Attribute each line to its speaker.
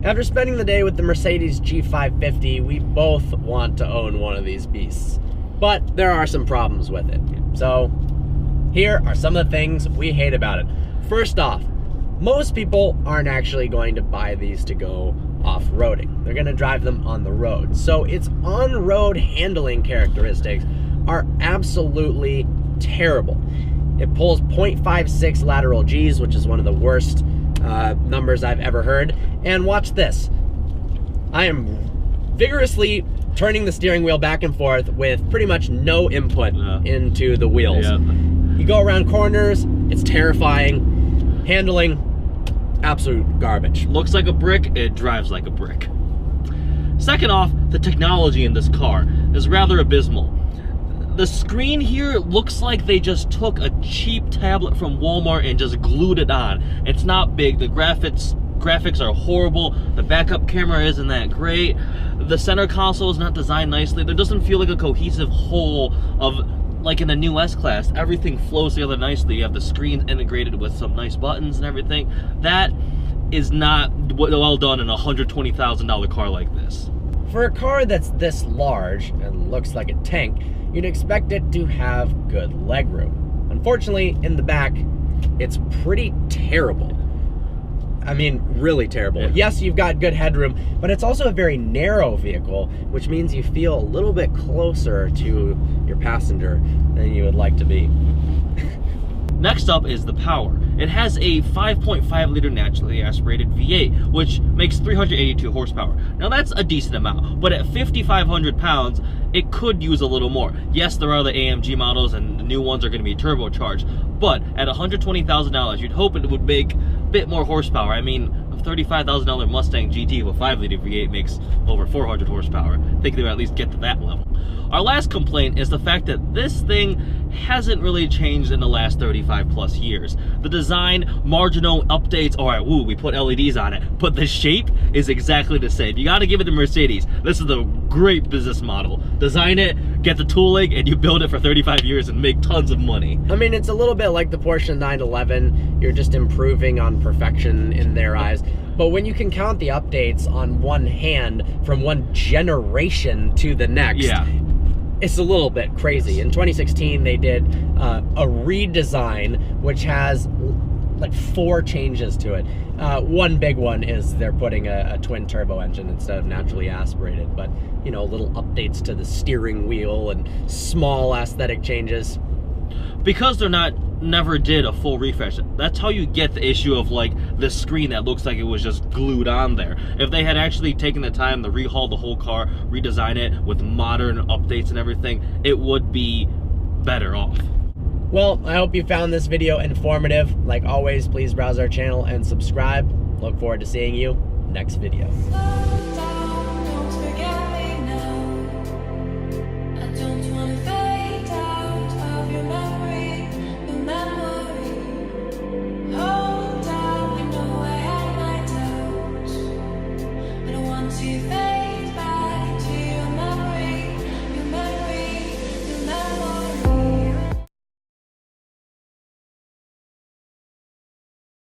Speaker 1: After spending the day with the Mercedes G550, we both want to own one of these beasts. But there are some problems with it. So here are some of the things we hate about it. First off, most people aren't actually going to buy these to go off-roading. They're going to drive them on the road. So its on-road handling characteristics are absolutely terrible. It pulls 0.56 lateral Gs, which is one of the worst numbers I've ever heard. And watch this. I am vigorously turning the steering wheel back and forth with pretty much no input into the wheels. Yeah. You go around corners, it's terrifying. Handling, absolute garbage.
Speaker 2: Looks like a brick, it drives like a brick. Second off, the technology in this car is rather abysmal. The screen here looks like they just took a cheap tablet from Walmart and just glued it on. It's not big, the graphics are horrible, the backup camera isn't that great, the center console is not designed nicely, there doesn't feel like a cohesive whole of, like in the new S-Class, everything flows together nicely. You have the screens integrated with some nice buttons and everything. That is not well done in a $120,000 car like this.
Speaker 1: For a car that's this large and looks like a tank, you'd expect it to have good legroom. Unfortunately, in the back, it's pretty terrible. I mean, really terrible. Yeah. Yes, you've got good headroom, but it's also a very narrow vehicle, which means you feel a little bit closer to your passenger than you would like to be.
Speaker 2: Next up is the power. It has a 5.5 liter naturally aspirated V8, which makes 382 horsepower. Now that's a decent amount, but at 5,500 pounds, it could use a little more. Yes, there are the AMG models and the new ones are going to be turbocharged, but at $120,000, you'd hope it would make a bit more horsepower. I mean, a $35,000 Mustang GT with a 5 liter V8 makes over 400 horsepower. I think they would at least get to that level. Our last complaint is the fact that this thing hasn't really changed in the last 35 plus years. The design, marginal updates, all right, woo, we put LEDs on it, but the shape is exactly the same. You gotta give it to Mercedes. This is a great business model. Design it, get the tooling, and you build it for 35 years and make tons of money.
Speaker 1: I mean, it's a little bit like the Porsche 911. You're just improving on perfection in their eyes. But when you can count the updates on one hand from one generation to the next, yeah, it's a little bit crazy. In 2016, they did a redesign, which has like 4 changes to it. One big one is they're putting a twin turbo engine instead of naturally aspirated, but you know, little updates to the steering wheel and small aesthetic changes.
Speaker 2: Because they're never did a full refresh. That's how you get the issue of like the screen that looks like it was just glued on there. If they had actually taken the time to rehaul the whole car, redesign it with modern updates and everything, it would be better off.
Speaker 1: Well, I hope you found this video informative. Like always, please browse our channel and subscribe. Look forward to seeing you next video.
Speaker 3: You